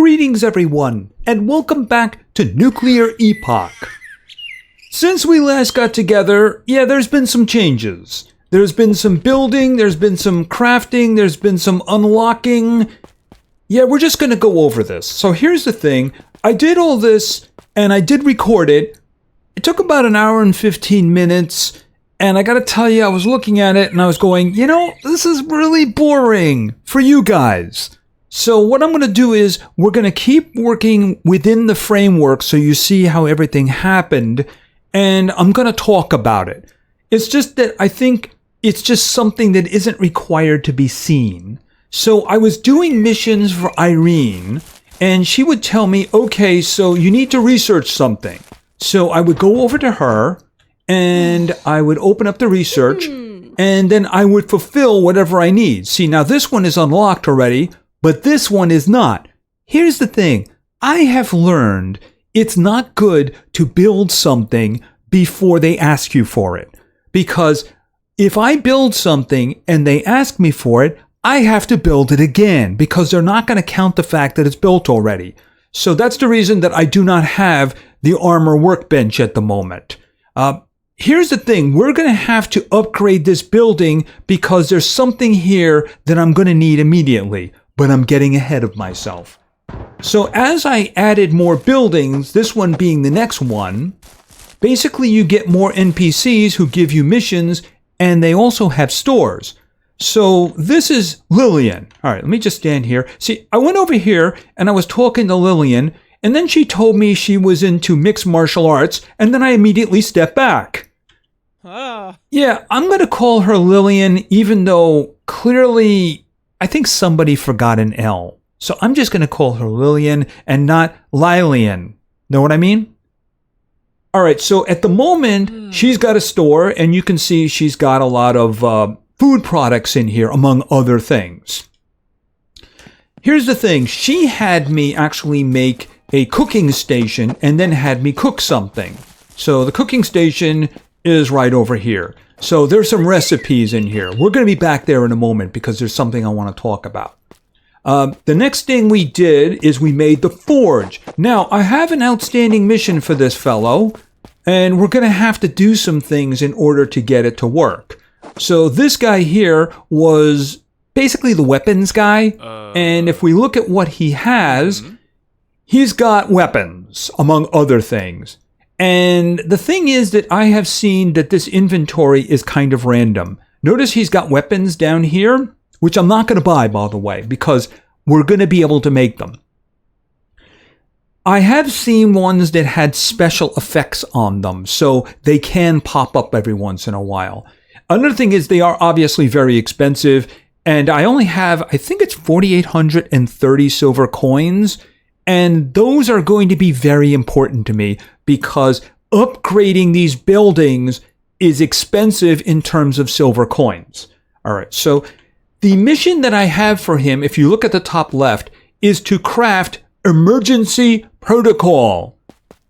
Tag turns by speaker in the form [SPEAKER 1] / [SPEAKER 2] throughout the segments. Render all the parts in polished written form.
[SPEAKER 1] Greetings everyone, and welcome back to Nuclear Epoch. Since we last got together, there's been some changes. There's been some building, there's been some crafting, there's been some unlocking. We're just going to go over this. So here's the thing, I did all this, and I did record it. It took about an hour and 15 minutes, and I gotta tell you, I was looking at it, and I was going, this is really boring for you guys. So what I'm going to do is we're going to keep working within the framework so you see how everything happened, and I'm going to talk about it. It's just that I think it's just something that isn't required to be seen. So I was doing missions for Irene, and she would tell me, okay, so you need to research something. So I would go over to her, and I would open up the research, and then I would fulfill whatever I need. See, now this one is unlocked already, but this one is not. Here's the thing. I have learned it's not good to build something before they ask you for it. Because if I build something and they ask me for it, I have to build it again because they're not going to count the fact that it's built already. So that's the reason that I do not have the armor workbench at the moment. Here's the thing. We're going to have to upgrade this building because there's something here that I'm going to need immediately. But I'm getting ahead of myself. So as I added more buildings, this one being the next one, basically you get more NPCs who give you missions, and they also have stores. So this is Lillian. All right, let me just stand here. See, I went over here and I was talking to Lillian, and then she told me she was into mixed martial arts, and then I immediately stepped back. Yeah, I'm going to call her Lillian, even though clearly I think somebody forgot an L. So I'm just going to call her Lillian and not Lilian. Know what I mean? All right, so at the moment, she's got a store, and you can see she's got a lot of food products in here, among other things. Here's the thing. She had me actually make a cooking station and then had me cook something. So the cooking station is right over here. So there's some recipes in here. We're going to be back there in a moment because there's something I want to talk about. The next thing we did is we made the forge. Now, I have an outstanding mission for this fellow, and we're going to have to do some things in order to get it to work. So this guy here was basically the weapons guy, and if we look at what he has, he's got weapons, among other things. And the thing is that I have seen that this inventory is kind of random. Notice he's got weapons down here, which I'm not going to buy, by the way, because we're going to be able to make them. I have seen ones that had special effects on them, so they can pop up every once in a while. Another thing is they are obviously very expensive, and I only have, I think it's 4,830 silver coins, and those are going to be very important to me because upgrading these buildings is expensive in terms of silver coins. All right, so the mission that I have for him, if you look at the top left, is to craft emergency protocol.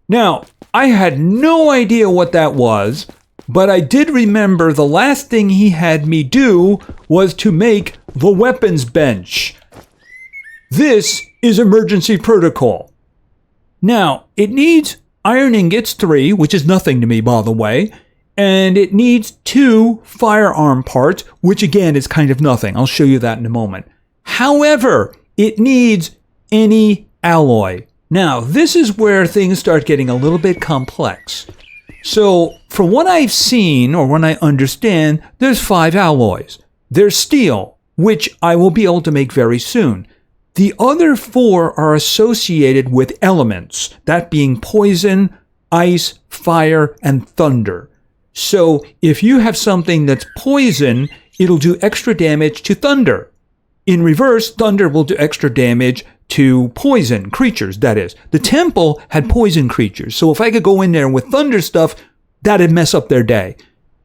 [SPEAKER 1] Now, I had no idea what that was, but I did remember the last thing he had me do was to make the weapons bench. This is emergency protocol. Now, it needs iron ingots 3, which is nothing to me, by the way, and it needs 2 firearm parts, which again is kind of nothing. I'll show you that in a moment. However, it needs any alloy. Now, this is where things start getting a little bit complex. So, from what I've seen, or what I understand, there's 5 alloys. There's steel, which I will be able to make very soon. The other 4 are associated with elements, that being poison, ice, fire, and thunder. So if you have something that's poison, it'll do extra damage to thunder. In reverse, thunder will do extra damage to poison creatures, that is. The temple had poison creatures, so if I could go in there with thunder stuff, that'd mess up their day.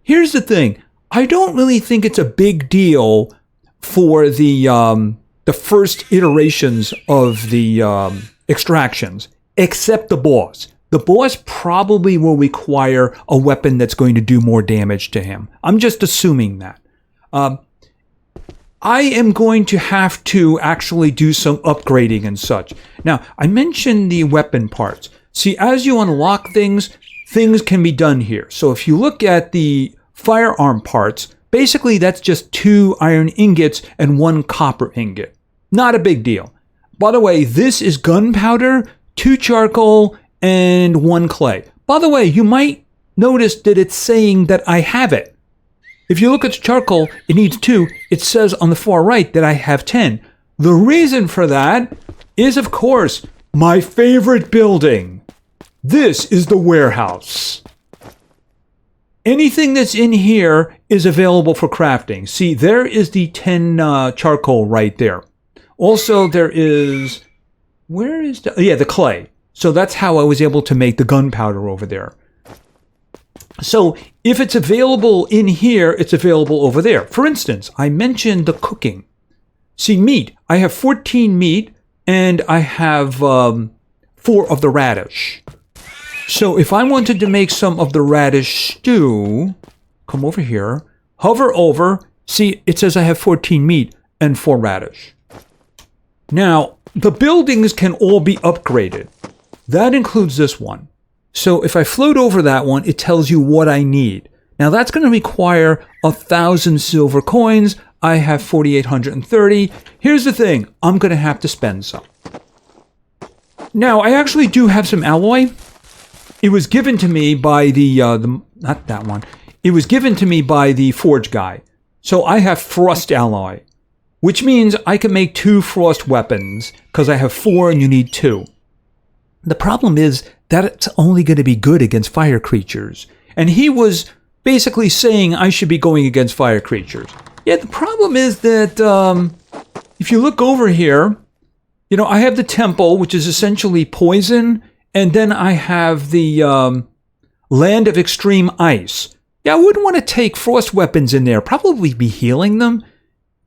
[SPEAKER 1] Here's the thing. I don't really think it's a big deal for the first iterations of the extractions, except the boss. The boss probably will require a weapon that's going to do more damage to him. I'm just assuming that. I am going to have to actually do some upgrading and such. Now, I mentioned the weapon parts. See, as you unlock things, things can be done here. So if you look at the firearm parts, basically that's just 2 iron ingots and 1 copper ingot. Not a big deal. By the way, this is gunpowder, 2 charcoal, and 1 clay. By the way, you might notice that it's saying that I have it. If you look at the charcoal, it needs 2. It says on the far right that I have 10. The reason for that is, of course, my favorite building. This is the warehouse. Anything that's in here is available for crafting. See, there is the 10 charcoal right there. Also, there is... Where is the... Yeah, the clay. So that's how I was able to make the gunpowder over there. So if it's available in here, it's available over there. For instance, I mentioned the cooking. See, meat. I have 14 meat, and I have 4 of the radish. So if I wanted to make some of the radish stew, come over here, hover over. See, it says I have 14 meat and 4 radish. Now, the buildings can all be upgraded. That includes this one. So if I float over that one, it tells you what I need. Now that's going to require 1,000 silver coins. I have 4,830. Here's the thing. I'm going to have to spend some. Now, I actually do have some alloy. It was given to me by the not that one. It was given to me by the forge guy. So I have frost alloy, which means I can make 2 frost weapons because I have 4 and you need 2. The problem is that it's only going to be good against fire creatures. And he was basically saying I should be going against fire creatures. Yeah, the problem is that if you look over here, you know, I have the temple, which is essentially poison, and then I have the land of extreme ice. Yeah, I wouldn't want to take frost weapons in there, probably be healing them.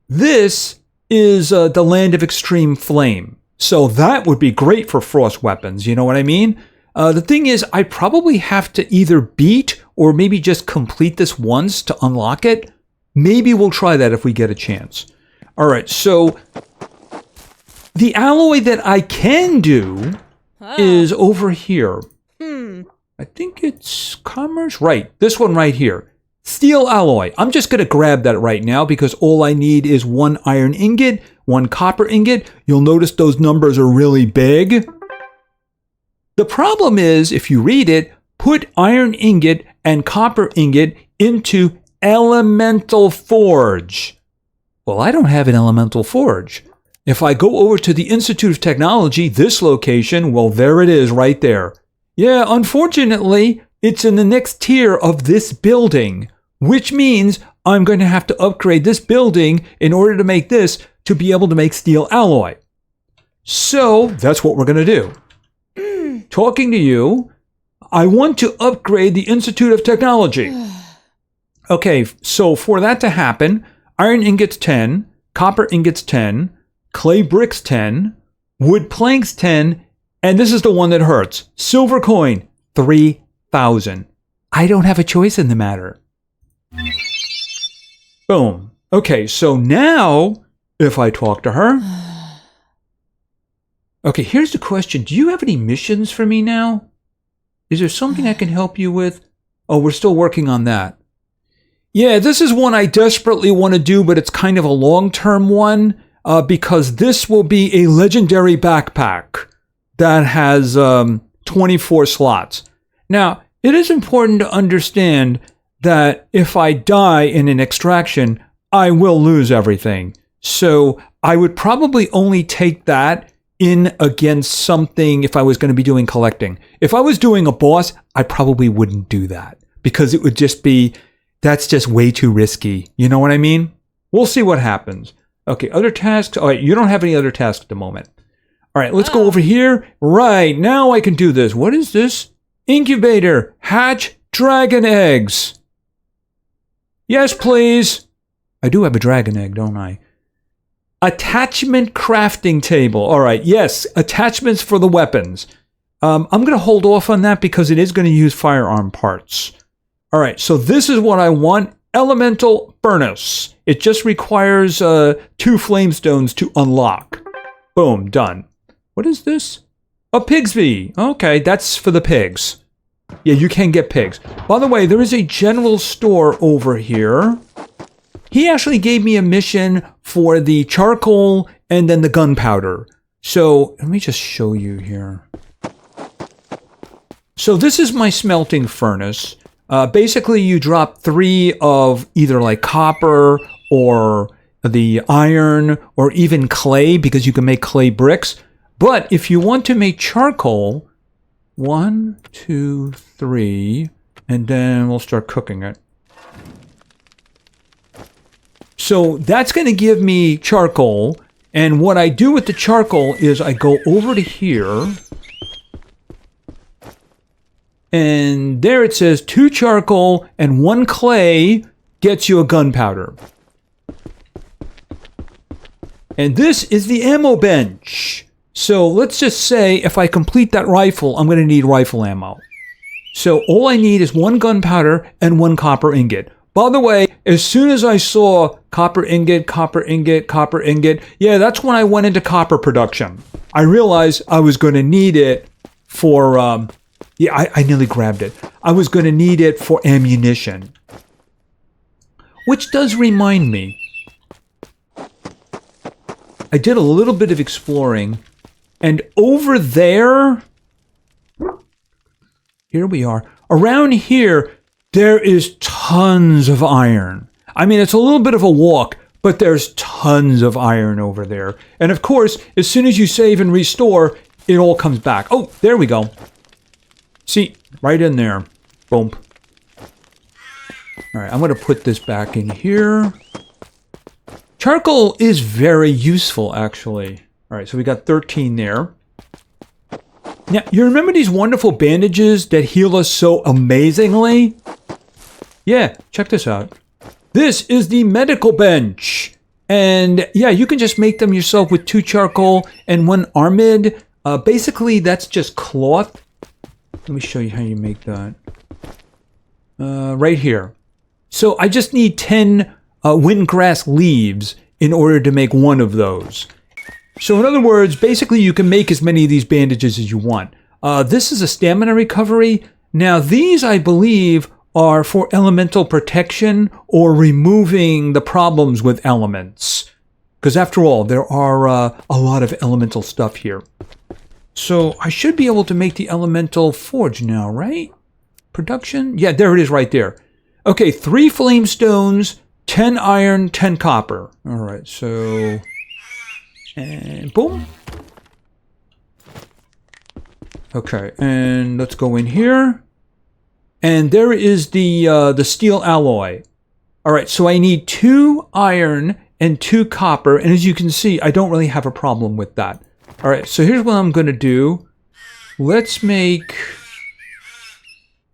[SPEAKER 1] This is the land of extreme flame. So that would be great for frost weapons, you know what I mean? The thing is, I probably have to either beat or maybe just complete this once to unlock it. Maybe we'll try that if we get a chance. All right, so the alloy that I can do is over here. I think it's commerce. Right, this one right here. Steel alloy. I'm just going to grab that right now because all I need is 1 iron ingot, 1 copper ingot. You'll notice those numbers are really big. The problem is, if you read it, put iron ingot and copper ingot into elemental forge. Well, I don't have an elemental forge. If I go over to the Institute of Technology, this location, well, there it is right there. Yeah, unfortunately, it's in the next tier of this building, which means I'm going to have to upgrade this building in order to make this to be able to make steel alloy. So that's what we're going to do. Talking to you, I want to upgrade the Institute of Technology. Okay, so for that to happen, iron ingots 10, copper ingots 10, clay bricks 10, wood planks 10, and this is the one that hurts. Silver coin, 3,000. I don't have a choice in the matter. Boom. Okay, so now, if I talk to her... Okay, here's the question. Do you have any missions for me now? Is there something I can help you with? Oh, we're still working on that. Yeah, this is one I desperately want to do, but it's kind of a long-term one because this will be a legendary backpack that has 24 slots. Now, it is important to understand that if I die in an extraction, I will lose everything. So I would probably only take that in against something if I was going to be doing collecting. If I was doing a boss, I probably wouldn't do that because it would just be, that's just way too risky. You know what I mean? We'll see what happens. Okay, other tasks. All right, you don't have any other tasks at the moment. All right, let's go over here. Right, now I can do this. What is this? Incubator. Hatch dragon eggs. Yes, please. I do have a dragon egg, don't I? Attachment crafting table. All right, yes, attachments for the weapons. I'm going to hold off on that because it is going to use firearm parts. All right, so this is what I want. elemental furnace. It just requires 2 flamestones to unlock. Boom, done. What is this? A Pigsby. Okay, that's for the pigs. Yeah, you can get pigs. By the way, there is a general store over here. He actually gave me a mission for the charcoal and then the gunpowder. So let me just show you here. So this is my smelting furnace. Basically, you drop 3 of either like copper or the iron or even clay, because you can make clay bricks. But if you want to make charcoal, 1, 2, 3, and then we'll start cooking it. So that's going to give me charcoal. And what I do with the charcoal is I go over to here. And there it says 2 charcoal and 1 clay gets you a gunpowder. And this is the ammo bench. So let's just say if I complete that rifle, I'm going to need rifle ammo. So all I need is 1 gunpowder and 1 copper ingot. By the way, as soon as I saw copper ingot, copper ingot, copper ingot, yeah, that's when I went into copper production. I realized I was going to need it for, I nearly grabbed it. I was going to need it for ammunition. Which does remind me, I did a little bit of exploring, and over there, here we are, around here, there is tons of iron. I mean, it's a little bit of a walk, but there's tons of iron over there. And of course, as soon as you save and restore, it all comes back. Oh, there we go. See, right in there. Boom. All right, I'm going to put this back in here. Charcoal is very useful, actually. All right, so we got 13 there. Now, you remember these wonderful bandages that heal us so amazingly? Yeah, check this out. This is the medical bench. And yeah, you can just make them yourself with 2 charcoal and 1 armid. Basically, that's just cloth. Let me show you how you make that. Right here. So I just need 10 windgrass leaves in order to make 1 of those. So in other words, basically you can make as many of these bandages as you want. This is a stamina recovery. Now these, I believe, are for elemental protection or removing the problems with elements. Because after all, there are a lot of elemental stuff here. So I should be able to make the elemental forge now, right? Production? Yeah, there it is right there. Okay, 3 flame stones, 10 iron, 10 copper. All right, so... and boom. Okay, and let's go in here. And there is the steel alloy. All right, so I need 2 iron and 2 copper. And as you can see, I don't really have a problem with that. All right, so here's what I'm going to do. We'll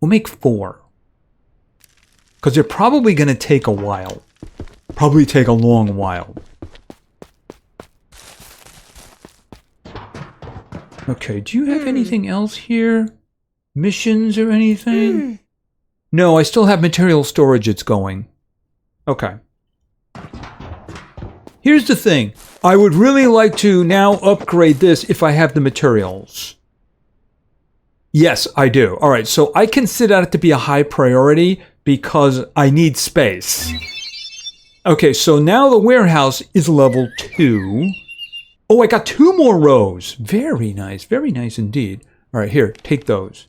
[SPEAKER 1] make 4. Because they're probably going to take a while. Probably take a long while. Okay, do you have anything else here? Missions or anything? No, I still have material storage it's going. Okay. Here's the thing. I would really like to now upgrade this if I have the materials. Yes, I do. All right, so I consider that to be a high priority because I need space. Okay, so now the warehouse is level 2. Oh, I got 2 more rows. Very nice indeed. All right, here, take those.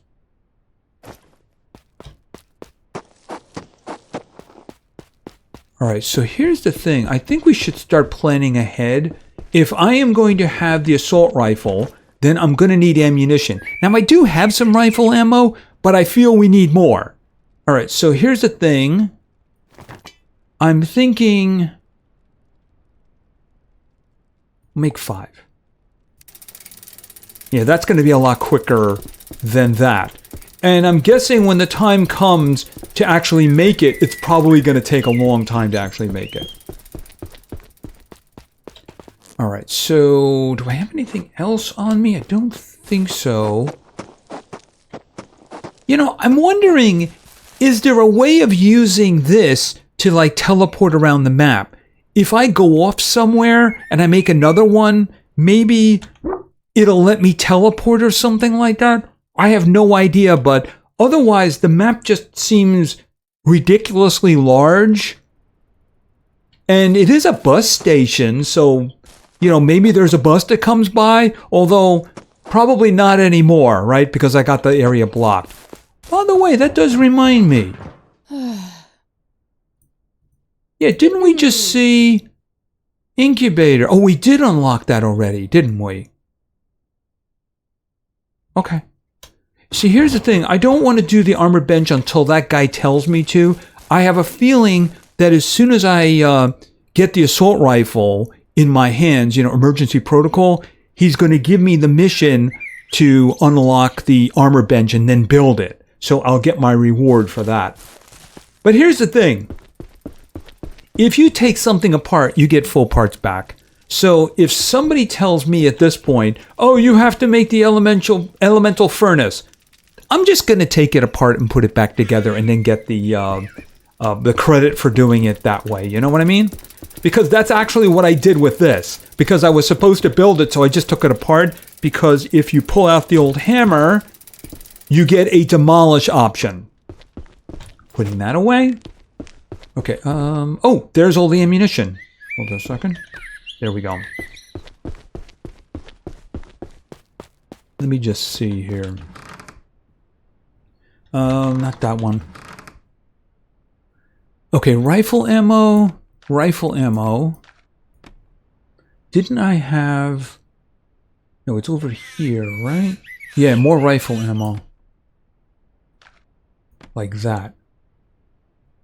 [SPEAKER 1] All right, so here's the thing. I think we should start planning ahead. If I am going to have the assault rifle, then I'm going to need ammunition. Now, I do have some rifle ammo, but I feel we need more. All right, so here's the thing. I'm thinking... make 5. Yeah, that's going to be a lot quicker than that. And I'm guessing when the time comes to actually make it, it's probably going to take a long time to actually make it. All right, so do I have anything else on me? I don't think so. You know, I'm wondering, is there a way of using this to like teleport around the map. If I go off somewhere and I make another one, maybe it'll let me teleport or something like that. I have no idea, but otherwise the map just seems ridiculously large. And it is a bus station, so, you know, maybe there's a bus that comes by, although probably not anymore, right? Because I got the area blocked. By the way, that does remind me. Yeah, didn't we just see incubator? Oh, we did unlock that already, didn't we? Okay. See, here's the thing. I don't want to do the armor bench until that guy tells me to. I have a feeling that as soon as I get the assault rifle in my hands, you know, emergency protocol, he's going to give me the mission to unlock the armor bench and then build it. So I'll get my reward for that. But here's the thing. If you take something apart, you get full parts back. So if somebody tells me at this point, oh, you have to make the elemental furnace, I'm just going to take it apart and put it back together and then get the credit for doing it that way. You know what I mean? Because that's actually what I did with this. Because I was supposed to build it, so I just took it apart. Because if you pull out the old hammer, you get a demolish option. Putting that away. Okay, oh, there's all the ammunition. Hold on a second. There we go. Let me just see here. Not that one. Okay, rifle ammo. Rifle ammo. Didn't I have... No, it's over here, right? Yeah, more rifle ammo. Like that.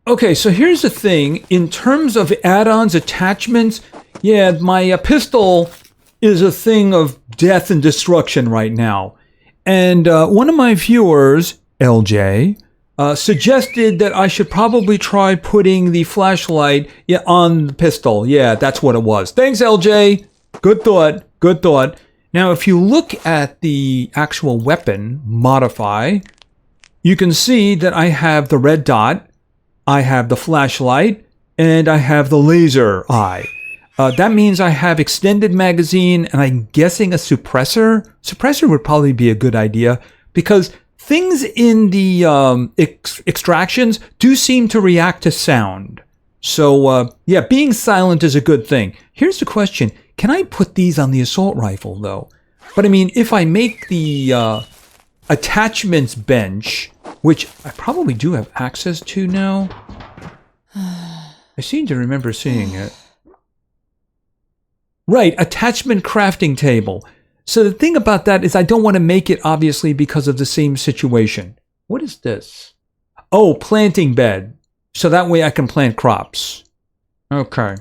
[SPEAKER 1] Okay, so here's the thing. In terms of add-ons, attachments, yeah, my pistol is a thing of death and destruction right now. And one of my viewers, LJ, suggested that I should probably try putting the flashlight on the pistol. Yeah, that's what it was. Thanks, LJ. Good thought. Good thought. Now, if you look at the actual weapon, modify, you can see that I have the red dot, I have the flashlight, and I have the laser eye. That means I have extended magazine, and I'm guessing a suppressor. Suppressor would probably be a good idea, because things in the extractions do seem to react to sound. So, yeah, being silent is a good thing. Here's the question. Can I put these on the assault rifle, though? But, I mean, if I make the attachments bench, which I probably do have access to now. I seem to remember seeing it. Right, attachment crafting table. So the thing about that is I don't want to make it, obviously, because of the same situation. What is this? Oh, planting bed. So that way I can plant crops. Okay.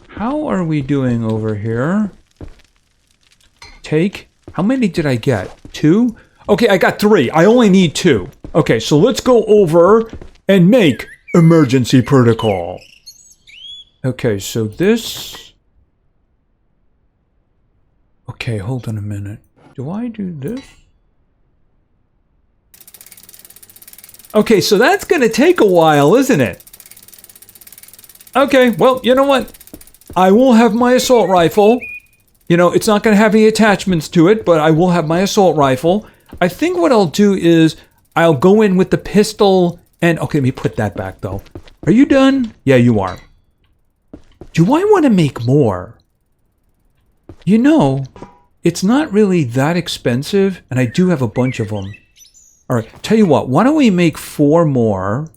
[SPEAKER 1] How are we doing over here? Take. How many did I get? 2? Okay, I got 3. I only need 2. Okay, so let's go over and make emergency protocol. Okay, so this... Okay, hold on a minute. Do I do this? Okay, so that's going to take a while, isn't it? Okay, well, you know what? I will have my assault rifle. You know, it's not going to have any attachments to it, but I will have my assault rifle. I think what I'll do is I'll go in with the pistol and... Okay, let me put that back, though. Are you done? Yeah, you are. Do I want to make more? You know, it's not really that expensive, and I do have a bunch of them. All right, tell you what, why don't we make 4 more?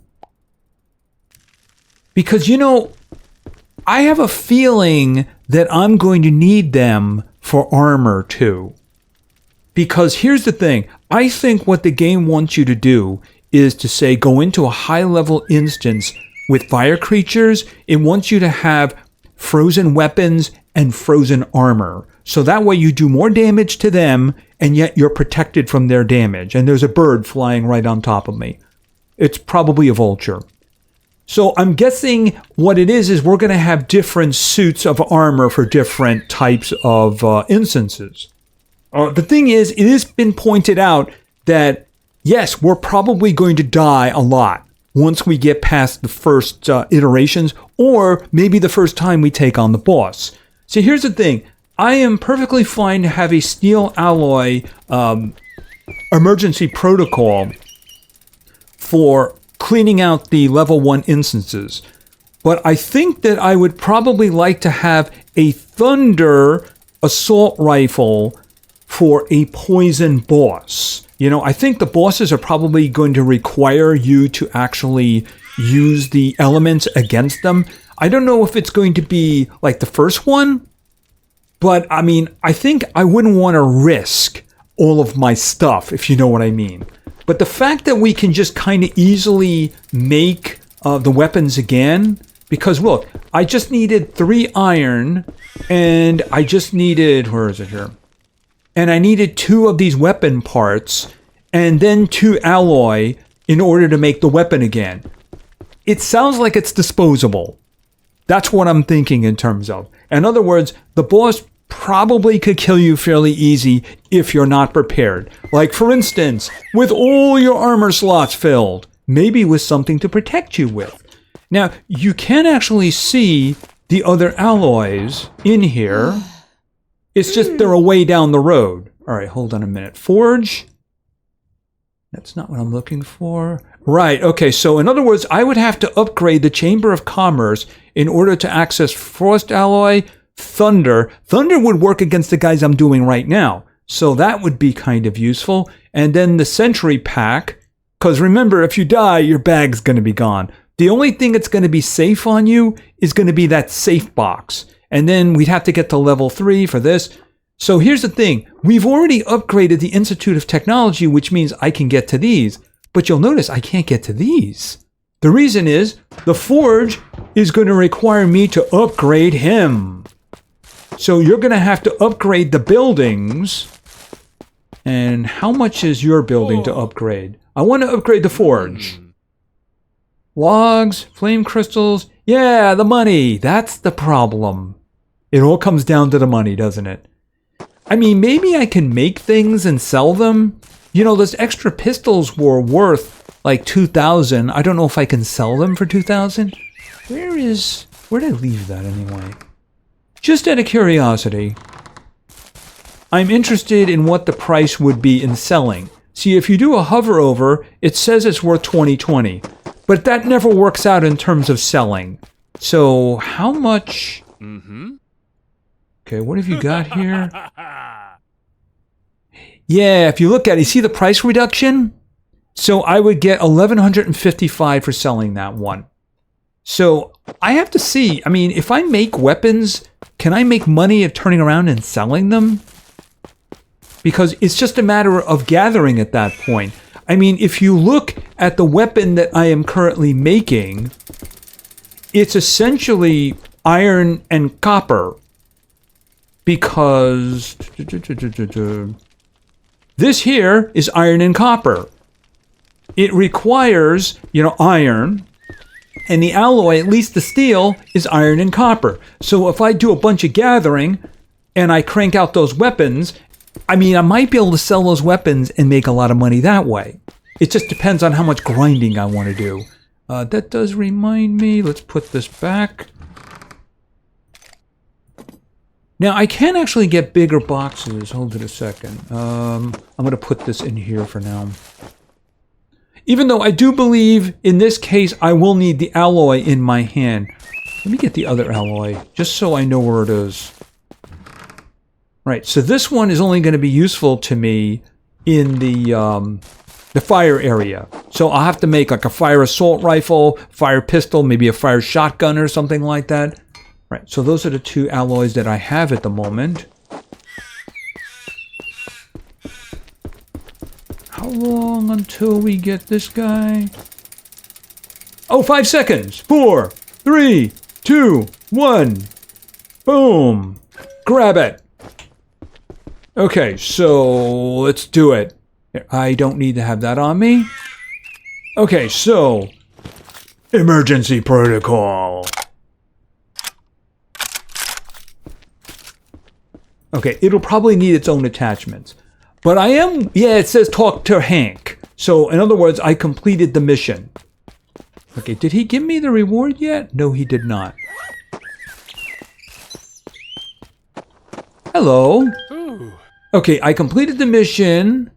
[SPEAKER 1] Because, you know, I have a feeling that I'm going to need them for armor, too. Because here's the thing. I think what the game wants you to do is to say, go into a high-level instance with fire creatures. It wants you to have frozen weapons and frozen armor. So that way you do more damage to them, and yet you're protected from their damage. And there's a bird flying right on top of me. It's probably a vulture. So I'm guessing what it is we're going to have different suits of armor for different types of instances. The thing is, it has been pointed out that, yes, we're probably going to die a lot once we get past the first iterations, or maybe the first time we take on the boss. See, here's the thing. I am perfectly fine to have a steel alloy emergency protocol for cleaning out the level 1 instances. But I think that I would probably like to have a thunder assault rifle for a poison boss. You know, I think the bosses are probably going to require you to actually use the elements against them. I don't know if it's going to be like the first one, but I mean, I think I wouldn't want to risk all of my stuff, if you know what I mean. But the fact that we can just kind of easily make the weapons again, because look, I just needed 3 iron, and I just needed, where is it here? And I needed 2 of these weapon parts, and then 2 alloy in order to make the weapon again. It sounds like it's disposable. That's what I'm thinking in terms of. In other words, the boss probably could kill you fairly easy if you're not prepared. Like, for instance, with all your armor slots filled, maybe with something to protect you with. Now, you can actually see the other alloys in here. It's just they're away down the road. All right, hold on a minute. Forge. That's not what I'm looking for. Right, okay, so in other words, I would have to upgrade the Chamber of Commerce in order to access Frost Alloy, Thunder. Thunder would work against the guys I'm doing right now, so that would be kind of useful. And then the Sentry Pack, because remember, if you die, your bag's going to be gone. The only thing that's going to be safe on you is going to be that safe box. And then we'd have to get to level 3 for this. So here's the thing. We've already upgraded the Institute of Technology, which means I can get to these. But you'll notice I can't get to these. The reason is the Forge is going to require me to upgrade him. So you're going to have to upgrade the buildings. And how much is your building to upgrade? I want to upgrade the Forge. Logs, flame crystals. Yeah, the money. That's the problem. It all comes down to the money, doesn't it? I mean, maybe I can make things and sell them. You know, those extra pistols were worth like 2,000. I don't know if I can sell them for 2,000. Where did I leave that anyway? Just out of curiosity, I'm interested in what the price would be in selling. See, if you do a hover over, it says it's worth 2020. But that never works out in terms of selling. So how much? Okay, what have you got here? Yeah, if you look at it, you see the price reduction? So I would get $1,155 for selling that one. So I have to see, I mean, if I make weapons, can I make money at turning around and selling them? Because it's just a matter of gathering at that point. I mean, if you look at the weapon that I am currently making, it's essentially iron and copper. Because this here is iron and copper. It requires, iron, and the alloy, at least the steel, is iron and copper. So if I do a bunch of gathering and I crank out those weapons, I mean, I might be able to sell those weapons and make a lot of money that way. It just depends on how much grinding I want to do. That does remind me, let's put this back. Now, I can actually get bigger boxes. Hold it a second. I'm going to put this in here for now. Even though I do believe, in this case, I will need the alloy in my hand. Let me get the other alloy, just so I know where it is. Right, so this one is only going to be useful to me in the fire area. So I'll have to make like a fire assault rifle, fire pistol, maybe a fire shotgun or something like that. Right, so those are the 2 alloys that I have at the moment. How long until we get this guy? Oh, 5 seconds. 4, 3, 2, 1. Boom. Grab it. Okay, so let's do it. I don't need to have that on me. Okay, so emergency protocol. Okay, it'll probably need its own attachments. But it says talk to Hank. So, in other words, I completed the mission. Okay, did he give me the reward yet? No, he did not. Hello.
[SPEAKER 2] Ooh.
[SPEAKER 1] Okay, I completed the mission.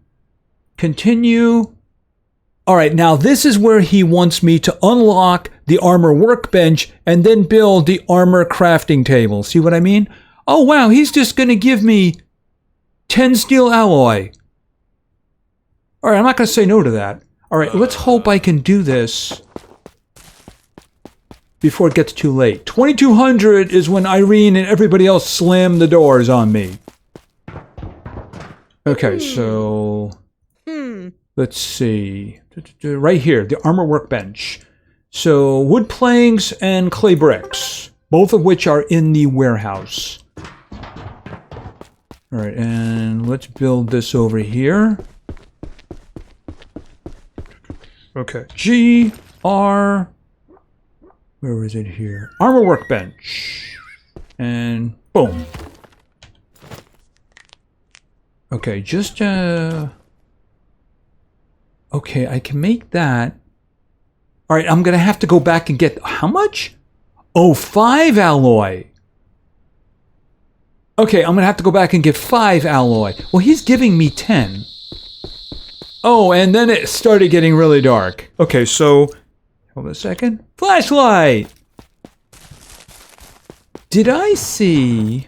[SPEAKER 1] Continue. All right, now this is where he wants me to unlock the armor workbench and then build the armor crafting table. See what I mean? Oh, wow, he's just going to give me 10 steel alloy. All right, I'm not going to say no to that. All right, let's hope I can do this before it gets too late. 2200 is when Irene and everybody else slam the doors on me. Okay, so let's see. Right here, the armor workbench. So wood planks and clay bricks, both of which are in the warehouse. All right, and let's build this over here. Okay, G, R, where is it here? Armor workbench. And boom. Okay, just, okay, I can make that. All right, I'm going to have to go back and get, how much? Oh, 5 alloy. Okay, I'm going to have to go back and get 5 alloy. Well, he's giving me 10. Oh, and then it started getting really dark. Okay, so, hold on a second. Flashlight! Did I see...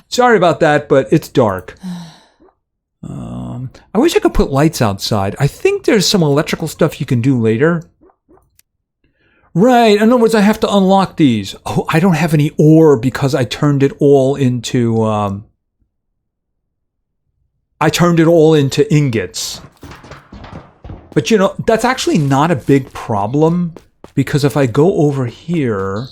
[SPEAKER 1] Sorry about that, but it's dark. I wish I could put lights outside. I think there's some electrical stuff you can do later. Right, in other words, I have to unlock these. Oh, I don't have any ore because I turned it all into, ingots. But you know, that's actually not a big problem because if I go over here...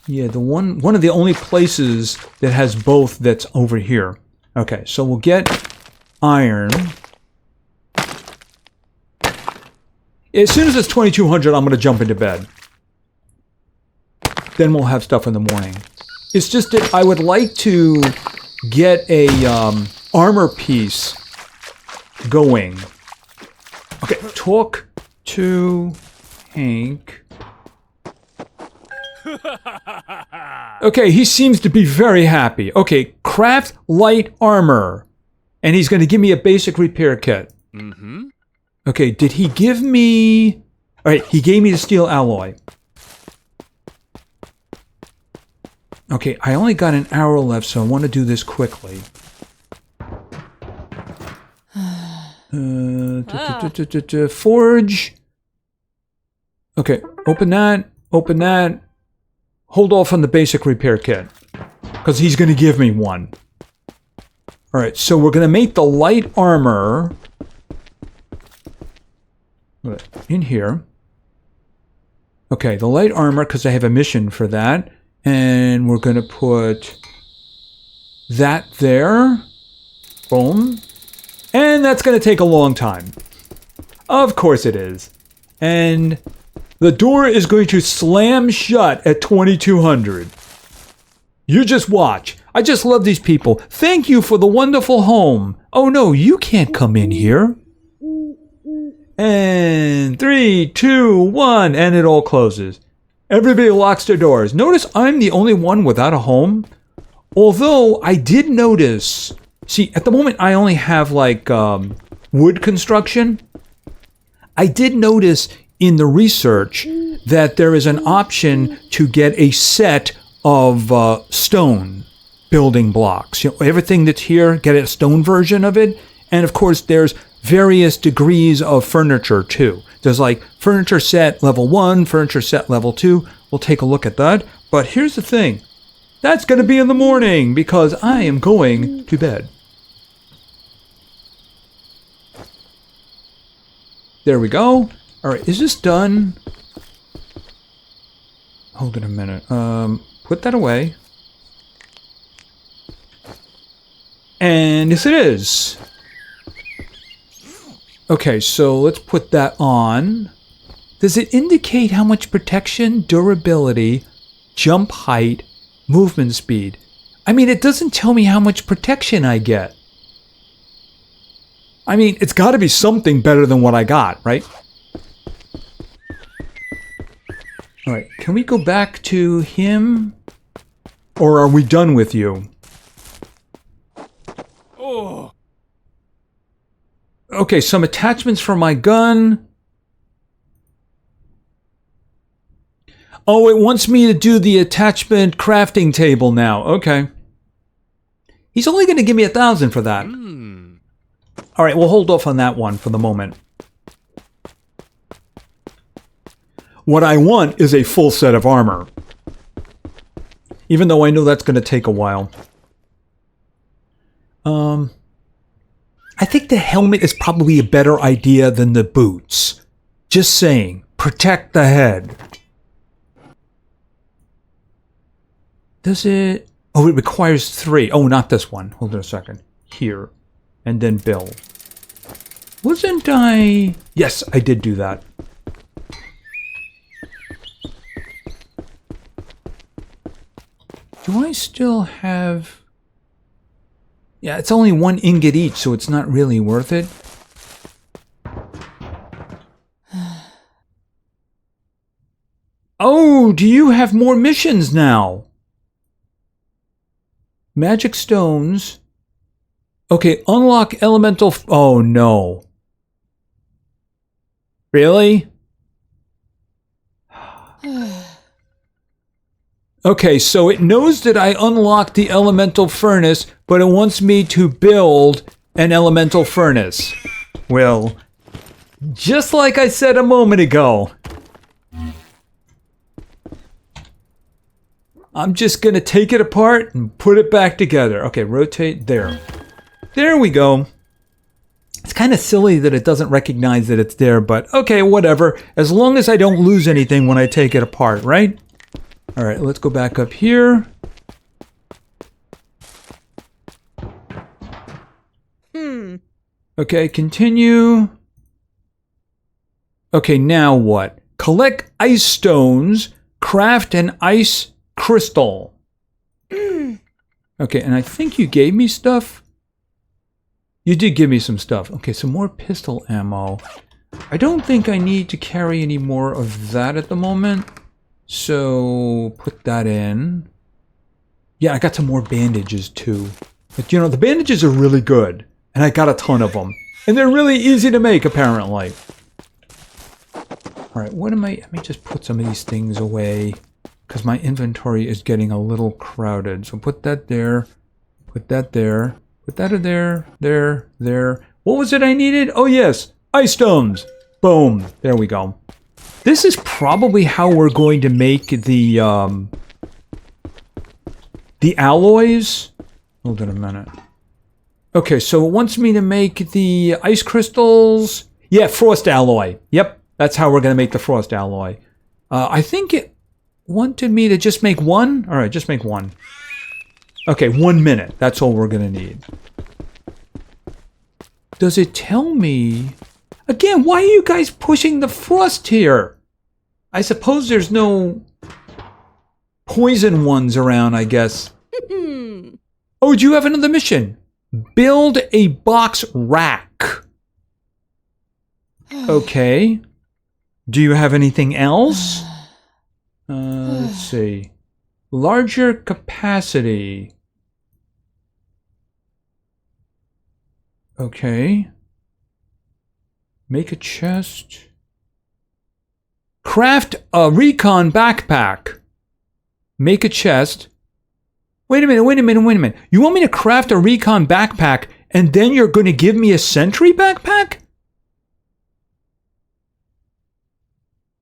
[SPEAKER 1] Yeah, the one of the only places that has both that's over here. Okay, so we'll get iron. As soon as it's 2200, I'm going to jump into bed. Then we'll have stuff in the morning. It's just that I would like to get a armor piece going. Okay, talk to Hank. Okay, he seems to be very happy. Okay, craft light armor. And he's going to give me a basic repair kit.
[SPEAKER 2] Mm-hmm.
[SPEAKER 1] Okay, did he give me... Alright, he gave me the steel alloy. Okay, I only got an hour left, so I want to do this quickly. Forge. Okay, open that. Open that. Hold off on the basic repair kit. Because he's going to give me one. Alright, so we're going to make the light armor... in here. Okay, the light armor, because I have a mission for that. And we're going to put that there. Boom. And that's going to take a long time. Of course it is. And the door is going to slam shut at 2200. You just watch. I just love these people. Thank you for the wonderful home. Oh no, you can't come in here. And 3, 2, 1, and it all closes. Everybody locks their doors. Notice I'm the only one without a home. Although I did notice, see, at the moment I only have like wood construction. I did notice in the research that there is an option to get a set of stone building blocks. You know, everything that's here, get a stone version of it. And of course, there's various degrees of furniture too. There's like furniture set level 1, furniture set level 2. We'll take a look at that. But here's the thing. That's going to be in the morning because I am going to bed. There we go. All right, is this done? Hold it a minute. Put that away. And yes, it is. Okay, so let's put that on. Does it indicate how much protection, durability, jump height, movement speed? I mean, it doesn't tell me how much protection I get. I mean, it's got to be something better than what I got, right? All right, can we go back to him? Or are we done with you? Oh. Okay, some attachments for my gun. Oh, it wants me to do the attachment crafting table now. Okay. He's only going to give me 1,000 for that. All right, we'll hold off on that one for the moment. What I want is a full set of armor. Even though I know that's going to take a while. I think the helmet is probably a better idea than the boots. Just saying. Protect the head. Does it... Oh, it requires 3. Oh, not this one. Hold on a second. Here. And then build. Wasn't I... Yes, I did do that. Do I still have... Yeah, it's only 1 ingot each, so it's not really worth it. Oh, do you have more missions now? Magic stones. Okay, unlock elemental... Oh, no. Really? Okay, so it knows that I unlocked the elemental furnace, but it wants me to build an elemental furnace. Well, just like I said a moment ago, I'm just going to take it apart and put it back together. Okay, rotate there. There we go. It's kind of silly that it doesn't recognize that it's there, but okay, whatever. As long as I don't lose anything when I take it apart, right? All right, let's go back up here. Okay, continue. Okay, now what? Collect ice stones, craft an ice crystal. Okay, and I think you gave me stuff. You did give me some stuff. Okay, some more pistol ammo. I don't think I need to carry any more of that at the moment. So, put that in. Yeah, I got some more bandages too. But you know, the bandages are really good. And I got a ton of them. And they're really easy to make, apparently. Alright, what am I... Let me just put some of these things away. Because my inventory is getting a little crowded. So put that there. Put that there. Put that in there. There. There. What was it I needed? Oh, yes. Ice stones. Boom. There we go. This is probably how we're going to make the alloys. Hold on a minute. Okay, so it wants me to make the ice crystals. Yeah, frost alloy. Yep, that's how we're going to make the frost alloy. I think it wanted me to just make one. All right, just make one. Okay, 1 minute. That's all we're going to need. Does it tell me... Again, why are you guys pushing the frost here? I suppose there's no poison ones around, I guess. Oh, do you have another mission? Build a box rack. Okay. Do you have anything else? Let's see. Larger capacity. Okay. Make a chest. Craft a recon backpack. Make a chest. Wait a minute. You want me to craft a recon backpack and then you're going to give me a sentry backpack?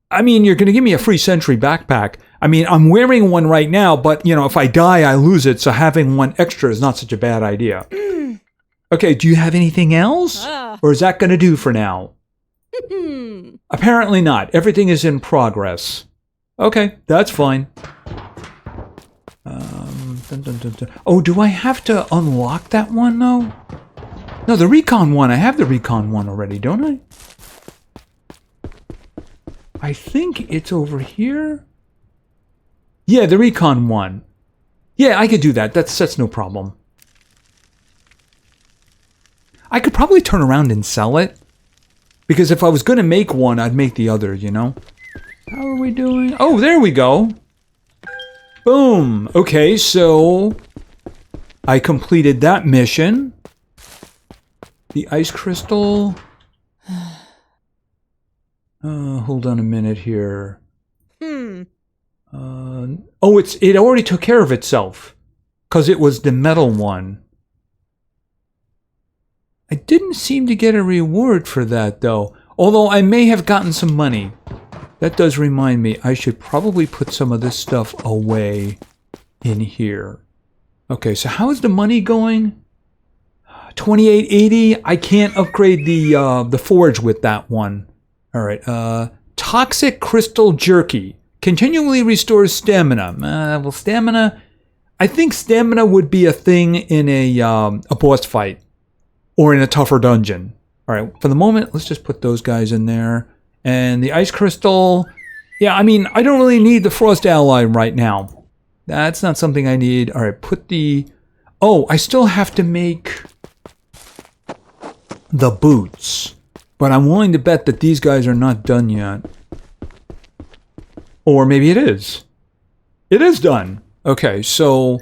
[SPEAKER 1] I mean, you're going to give me a free sentry backpack. I mean, I'm wearing one right now, but, you know, if I die, I lose it. So having one extra is not such a bad idea. Okay, do you have anything else? Or is that going to do for now? Apparently not. Everything is in progress. Okay, that's fine. Oh, do I have to unlock that one, though? No, the recon one. I have the recon one already, don't I? I think it's over here. Yeah, the recon one. Yeah, I could do that. That's no problem. I could probably turn around and sell it. Because if I was going to make one, I'd make the other, you know? How are we doing? Oh, there we go. Boom. Okay, so I completed that mission. The ice crystal. Hold on a minute here. Oh, it already took care of itself. Because it was the metal one. I didn't seem to get a reward for that, though. Although I may have gotten some money. That does remind me, I should probably put some of this stuff away in here. Okay, so how is the money going? 2880. I can't upgrade the forge with that one. All right. Toxic crystal jerky continually restores stamina. Well, stamina. I think stamina would be a thing in a boss fight or in a tougher dungeon. All right. For the moment, let's just put those guys in there. And the ice crystal. Yeah, I mean, I don't really need the frost ally right now. That's not something I need. All right. Put the. Oh, I still have to make the boots. But I'm willing to bet that these guys are not done yet. Or maybe it is. It is done. Okay, so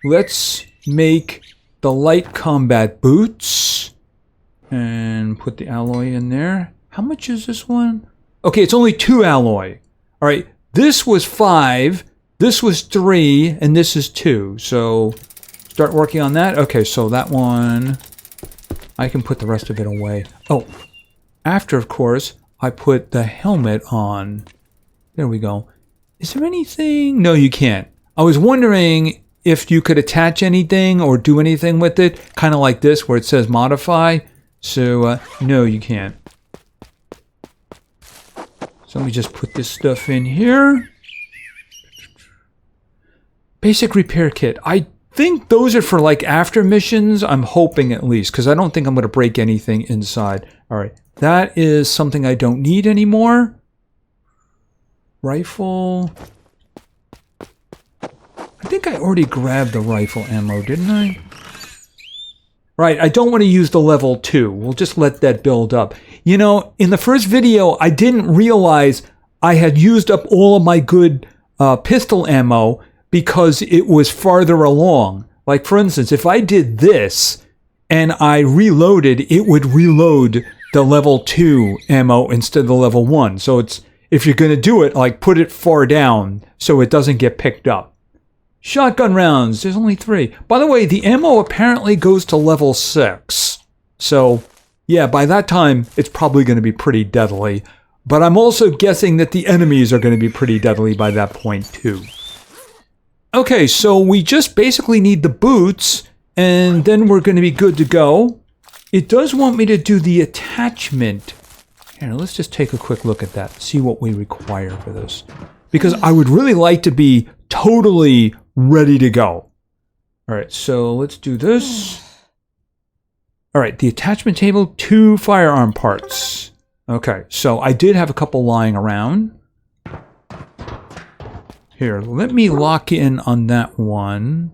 [SPEAKER 1] let's make the light combat boots. And put the alloy in there. How much is this one? Okay, it's only 2 alloy. All right, this was 5. This was 3. And this is 2. So start working on that. Okay, so that one, I can put the rest of it away. Oh. After, of course, I put the helmet on. There we go. Is there anything? No, you can't. I was wondering if you could attach anything or do anything with it. Kind of like this, where it says modify. So, no, you can't. So let me just put this stuff in here. Basic repair kit. I think those are for like after missions. I'm hoping at least. Because I don't think I'm going to break anything inside. All right. That is something I don't need anymore. Rifle. I think I already grabbed the rifle ammo, didn't I? Right, I don't want to use the level 2. We'll just let that build up. You know, in the first video, I didn't realize I had used up all of my good pistol ammo because it was farther along. Like, for instance, if I did this and I reloaded, it would reload the level 2 ammo instead of the level 1. So it's, if you're going to do it, like put it far down so it doesn't get picked up. Shotgun rounds, there's only 3. By the way, the ammo apparently goes to level 6. So, yeah, by that time, it's probably going to be pretty deadly. But I'm also guessing that the enemies are going to be pretty deadly by that point, too. Okay, so we just basically need the boots, and then we're going to be good to go. It does want me to do the attachment. Here, let's just take a quick look at that, see what we require for this. Because I would really like to be totally ready to go. All right, so let's do this. All right, the attachment table, 2 firearm parts. Okay, so I did have a couple lying around. Here, let me lock in on that one.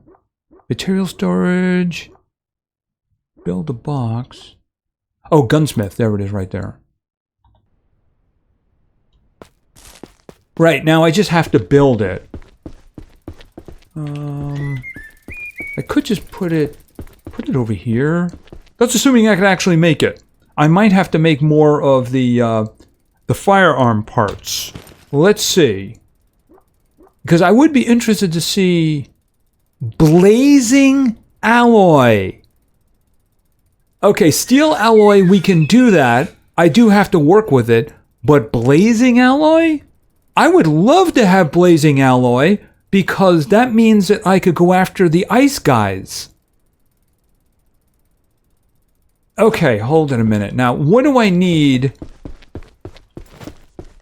[SPEAKER 1] Material storage. Build a box. Oh, gunsmith, there it is right there. Right, now I just have to build it. I could just put it over here. That's assuming I can actually make it. I might have to make more of the firearm parts. Let's see. Because I would be interested to see blazing alloy. Okay, steel alloy, we can do that. I do have to work with it. But blazing alloy? I would love to have blazing alloy because that means that I could go after the ice guys. Okay, hold it a minute. Now, what do I need?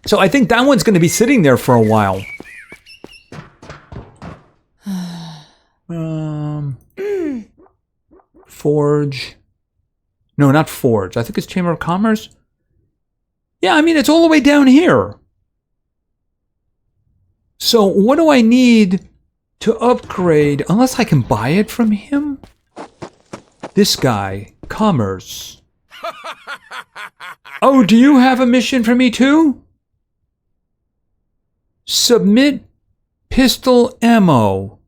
[SPEAKER 1] So I think that one's going to be sitting there for a while. Forge. No, not Forge. I think it's Chamber of Commerce. Yeah, I mean, it's all the way down here. So what do I need to upgrade? Unless I can buy it from him? This guy. Commerce. Oh, do you have a mission for me too? Submit pistol ammo.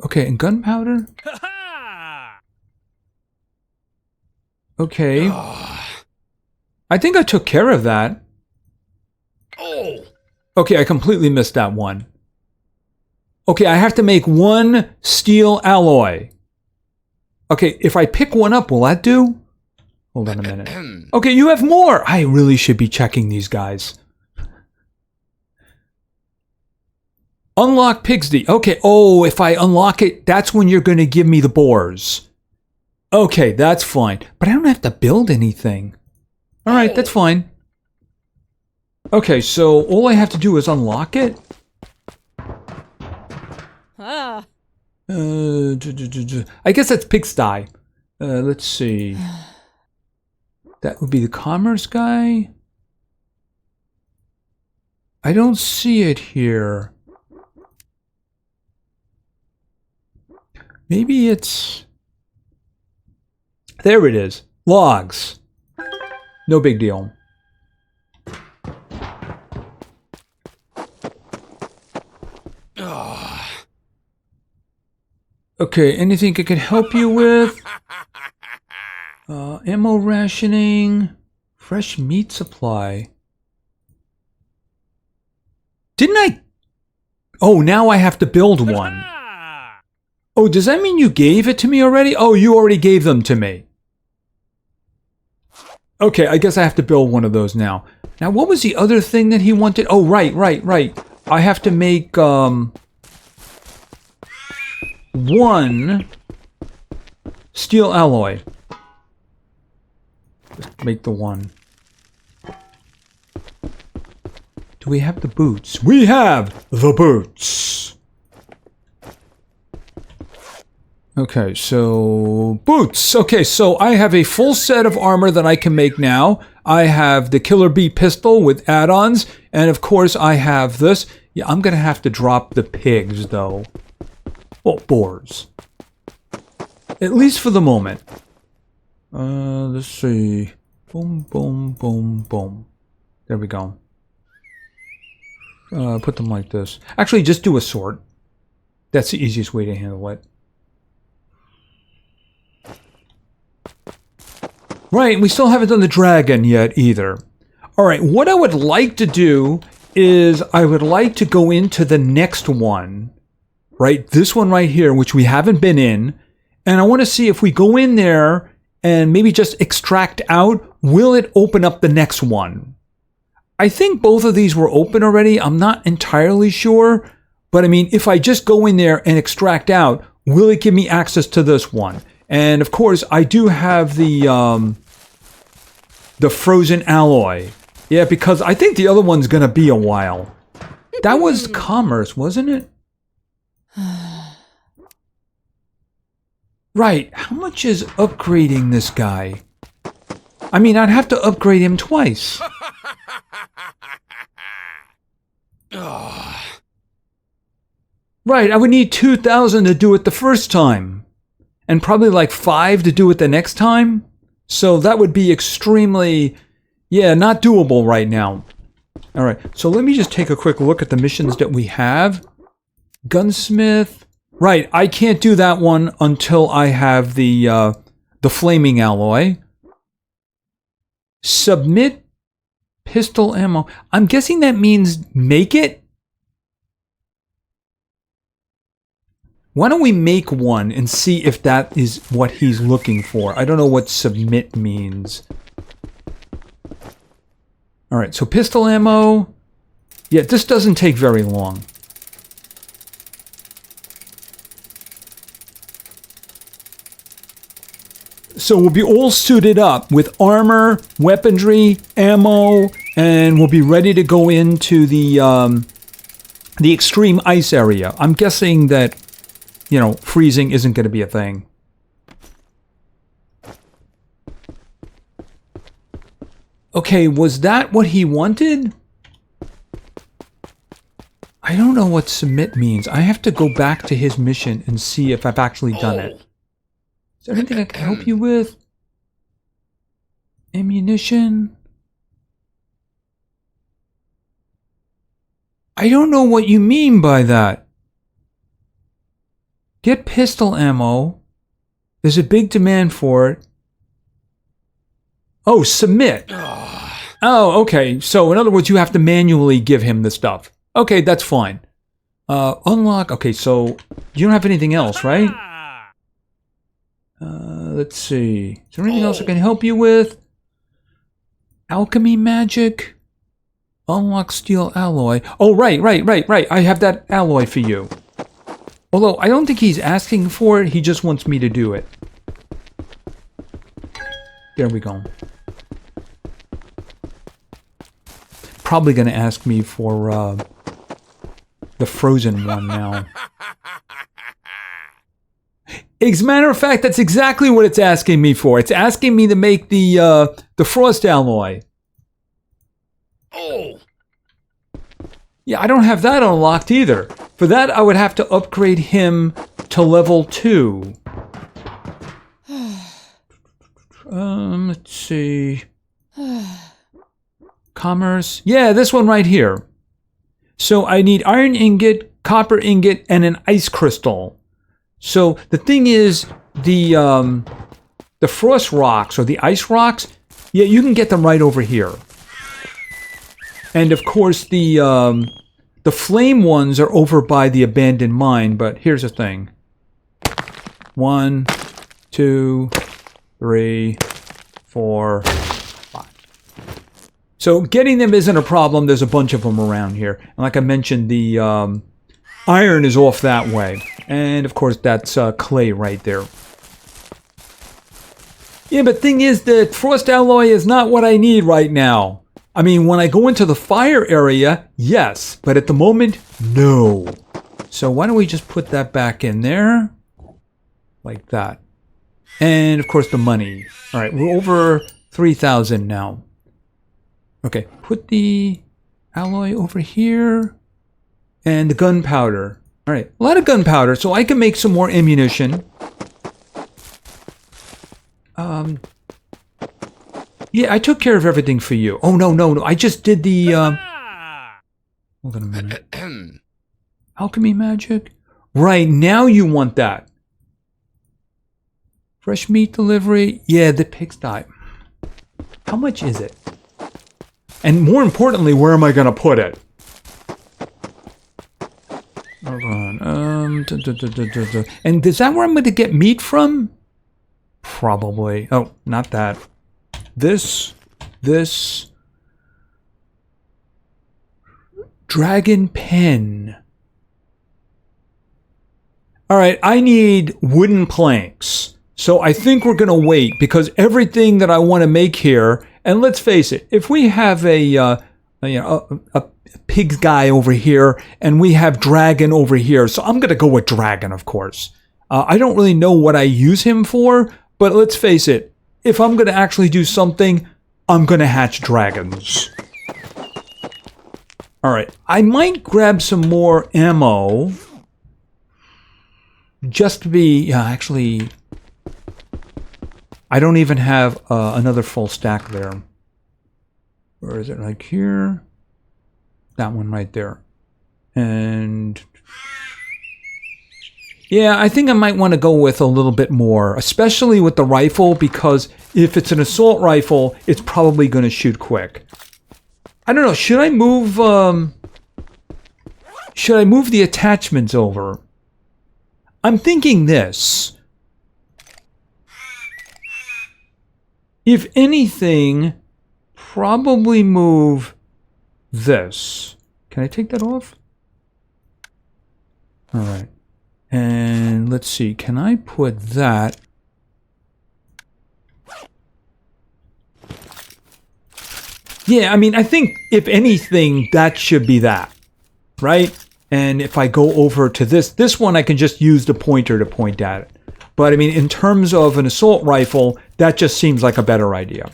[SPEAKER 1] Okay, and gunpowder? Okay. I think I took care of that.
[SPEAKER 2] Oh.
[SPEAKER 1] Okay, I completely missed that one. Okay, I have to make one steel alloy. Okay, if I pick one up, will that do? Hold on a minute. Okay, you have more! I really should be checking these guys. Unlock Pigsty. Okay, oh, if I unlock it, that's when you're going to give me the boars. Okay, that's fine. But I don't have to build anything. Alright, that's fine. Okay, so all I have to do is unlock it. I guess that's Pigsty. Let's see. That would be the commerce guy. I don't see it here. Maybe it's... There it is. Logs. No big deal. Okay, anything I can help you with? Ammo rationing. Fresh meat supply. Didn't I? Oh, now I have to build one. Oh, does that mean you gave it to me already? Oh, you already gave them to me. Okay, I guess I have to build one of those now. Now, what was the other thing that he wanted? Oh, right. I have to make, one steel alloy. Just make the one. Do we have the boots? We have the boots! Okay, so boots. Okay, so I have a full set of armor that I can make now. I have the Killer Bee pistol with add-ons, and of course I have this. Yeah, I'm gonna have to drop the pigs though. Well, boars. At least for the moment. Let's see. Boom, boom, boom, boom. There we go. Put them like this. Actually, just do a sword. That's the easiest way to handle it. Right, we still haven't done the dragon yet either. Alright, what I would like to do is I would like to go into the next one. Right, this one right here, which we haven't been in. And I want to see if we go in there and maybe just extract out, will it open up the next one? I think both of these were open already. I'm not entirely sure. But I mean, if I just go in there and extract out, will it give me access to this one? And of course, I do have the frozen alloy. Yeah, because I think the other one's gonna be a while. That was commerce, wasn't it? Right, how much is upgrading this guy? I mean, I'd have to upgrade him twice. Right, I would need 2,000 to do it the first time. And probably like 5 to do it the next time. So that would be extremely, yeah, not doable right now. Alright, so let me just take a quick look at the missions that we have. Gunsmith. Right, I can't do that one until I have the flaming alloy. Submit pistol ammo. I'm guessing that means make it? Why don't we make one and see if that is what he's looking for? I don't know what submit means. Alright, so pistol ammo. Yeah, this doesn't take very long. So we'll be all suited up with armor, weaponry, ammo, and we'll be ready to go into the extreme ice area. I'm guessing that, you know, freezing isn't going to be a thing. Okay, was that what he wanted? I don't know what submit means. I have to go back to his mission and see if I've actually done it. there anything I can help you with? Ammunition? I don't know what you mean by that. Get pistol ammo. There's a big demand for it. Oh, submit. Oh, okay. So, in other words, you have to manually give him the stuff. Okay, that's fine. Unlock. Okay, so you don't have anything else, right? Let's see. Is there anything else I can help you with? Alchemy magic? Unlock steel alloy. Oh, right. I have that alloy for you. Although, I don't think he's asking for it. He just wants me to do it. There we go. Probably going to ask me for the frozen one now. As a matter of fact, that's exactly what it's asking me for. It's asking me to make the frost alloy.
[SPEAKER 2] Oh.
[SPEAKER 1] Yeah, I don't have that unlocked either. For that, I would have to upgrade him to level 2. Let's see. Commerce. Yeah, this one right here. So I need iron ingot, copper ingot, and an ice crystal. So the thing is, the frost rocks or the ice rocks, yeah, you can get them right over here. And of course, the flame ones are over by the abandoned mine. But here's the thing: 1, 2, 3, 4, 5. So getting them isn't a problem. There's a bunch of them around here. And like I mentioned, the iron is off that way. And of course, that's clay right there. Yeah, but thing is that frost alloy is not what I need right now. I mean, when I go into the fire area, yes. But at the moment, no. So why don't we just put that back in there? Like that. And of course, the money. All right, we're over 3,000 now. Okay, put the alloy over here. And the gunpowder. All right, a lot of gunpowder, so I can make some more ammunition. Yeah, I took care of everything for you. Oh, no. I just did the, Hold on a minute. Alchemy magic? Right, now you want that. Fresh meat delivery? Yeah, the pigsty. How much is it? And more importantly, where am I going to put it? Hold on. And is that where I'm going to get meat from? Probably. Oh, not that. This. Dragon pen. All right, I need wooden planks. So I think we're going to wait because everything that I want to make here, and let's face it, if we have a pig guy over here and we have dragon over here, so I'm going to go with dragon, of course. I don't really know what I use him for, but let's face it, if I'm going to actually do something, I'm going to hatch dragons. All right, I might grab some more ammo. Just to be, actually, I don't even have another full stack there. Where is it? Like here? That one right there. And yeah, I think I might want to go with a little bit more, especially with the rifle, because if it's an assault rifle, it's probably going to shoot quick. I don't know. Should I move the attachments over? I'm thinking this. If anything, probably move this. Can I take that off? All right. And let's see. Can I put that? Yeah, I mean, I think if anything, that should be that, right? And if I go over to this one, I can just use the pointer to point at it. But I mean, in terms of an assault rifle, that just seems like a better idea.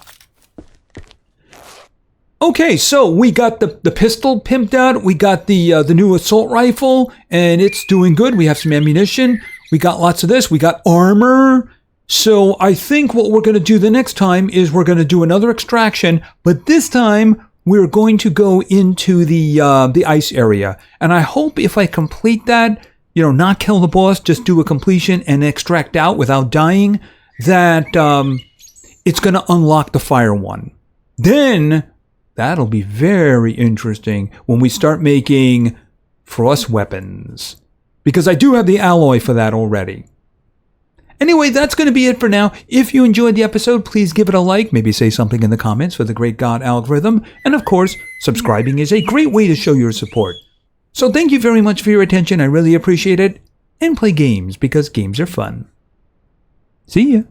[SPEAKER 1] Okay, so we got the pistol pimped out. We got the new assault rifle, and it's doing good. We have some ammunition. We got lots of this. We got armor. So I think what we're going to do the next time is we're going to do another extraction, but this time we're going to go into the ice area. And I hope if I complete that, not kill the boss, just do a completion and extract out without dying, that it's going to unlock the fire one. Then that'll be very interesting when we start making frost weapons, because I do have the alloy for that already. Anyway, that's going to be it for now. If you enjoyed the episode, please give it a like, maybe say something in the comments for the great God algorithm, and of course, subscribing is a great way to show your support. So thank you very much for your attention, I really appreciate it, and play games because games are fun. See ya!